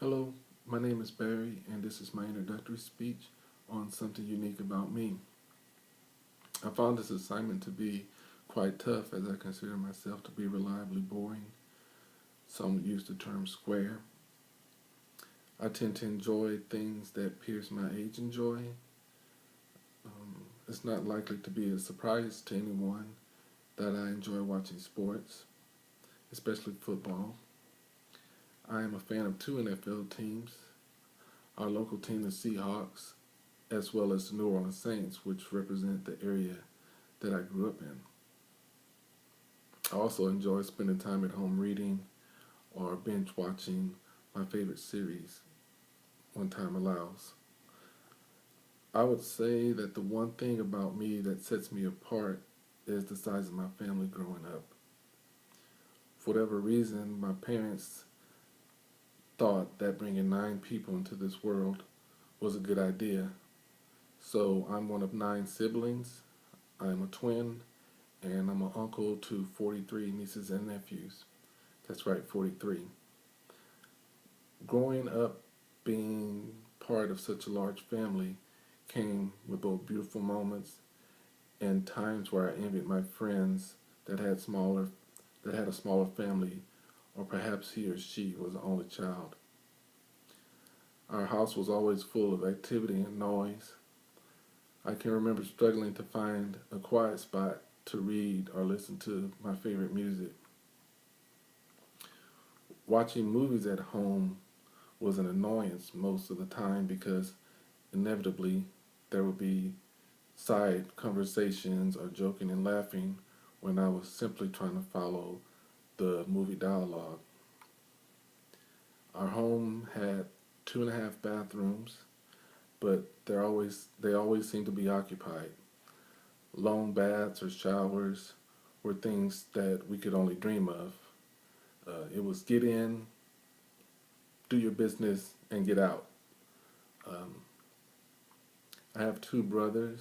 Hello, my name is Barry, and this is my introductory speech on something unique about me. I found this assignment to be quite tough as I consider myself to be reliably boring. Some would use the term square. I tend to enjoy things that peers my age enjoy. It's not likely to be a surprise to anyone that I enjoy watching sports, especially football. I am a fan of two NFL teams, our local team, the Seahawks, as well as the New Orleans Saints, which represent the area that I grew up in. I also enjoy spending time at home reading or binge watching my favorite series when time allows. I would say that the one thing about me that sets me apart is the size of my family growing up. For whatever reason, my parents thought that bringing 9 people into this world was a good idea. So I'm one of 9 siblings. I'm a twin, and I'm an uncle to 43 nieces and nephews. That's right, 43. Growing up being part of such a large family came with both beautiful moments and times where I envied my friends that had a smaller family, or perhaps he or she was the only child. Our house was always full of activity and noise. I can remember struggling to find a quiet spot to read or listen to my favorite music. Watching movies at home was an annoyance most of the time because inevitably there would be side conversations or joking and laughing when I was simply trying to follow the movie dialogue. Our home had 2.5 bathrooms, but they always seemed to be occupied. Long baths or showers were things that we could only dream of. It was get in, do your business, and get out. Um, I have 2 brothers,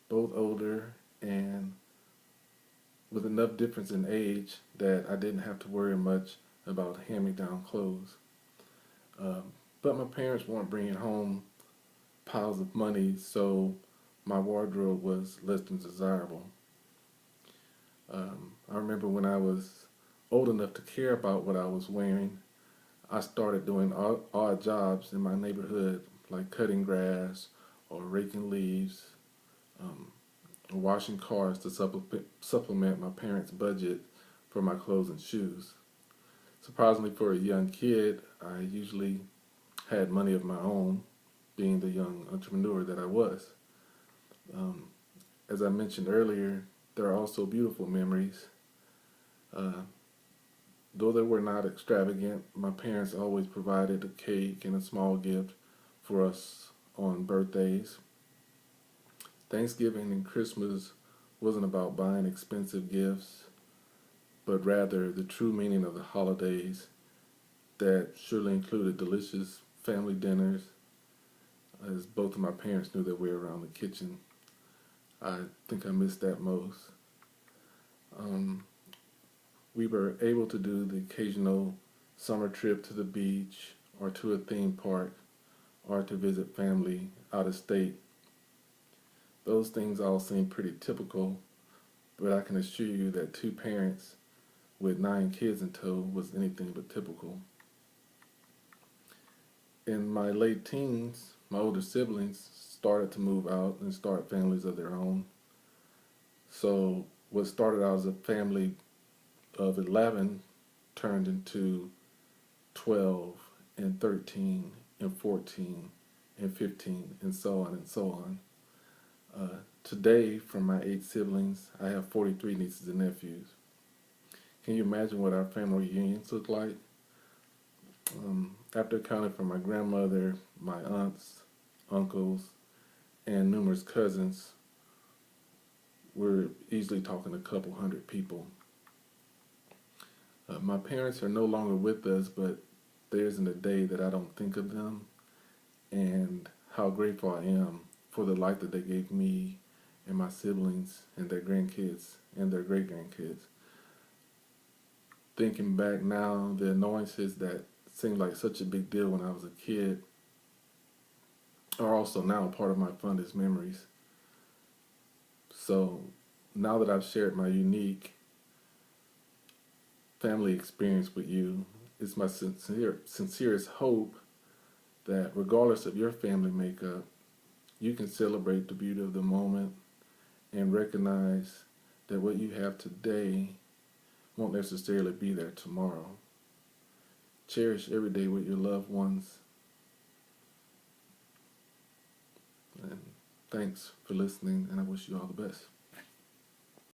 both older and with enough difference in age that I didn't have to worry much about hand-me-down clothes. But my parents weren't bringing home piles of money, so my wardrobe was less than desirable. I remember when I was old enough to care about what I was wearing, I started doing odd jobs in my neighborhood, like cutting grass or raking leaves, um, or washing cars to supplement my parents' budget for my clothes and shoes. Surprisingly, for a young kid, I usually had money of my own, being the young entrepreneur that I was. Um, as I mentioned earlier, there are also beautiful memories. Uh, though they were not extravagant, my parents always provided a cake and a small gift for us on birthdays. Thanksgiving and Christmas wasn't about buying expensive gifts, but rather the true meaning of the holidays that surely included delicious family dinners, as both of my parents knew their way around the kitchen. I think I missed that most. Um, we were able to do the occasional summer trip to the beach or to a theme park or to visit family out of state. Those things all seem pretty typical, but I can assure you that 2 parents with 9 kids in tow was anything but typical. In my late teens, my older siblings started to move out and start families of their own. So what started out as a family of 11 turned into 12 and 13 and 14 and 15 and so on and so on. Today, from my 8 siblings, I have 43 nieces and nephews. Can you imagine what our family reunions look like? After accounting for my grandmother, my aunts, uncles, and numerous cousins, we're easily talking a couple hundred people. My parents are no longer with us, but there isn't a day that I don't think of them and how grateful I am for the life that they gave me and my siblings and their grandkids and their great grandkids. Thinking back now, the annoyances that seemed like such a big deal when I was a kid are also now part of my fondest memories. So now that I've shared my unique family experience with you, it's my sincerest hope that regardless of your family makeup, you can celebrate the beauty of the moment and recognize that what you have today won't necessarily be there tomorrow. Cherish every day with your loved ones. And thanks for listening, and I wish you all the best.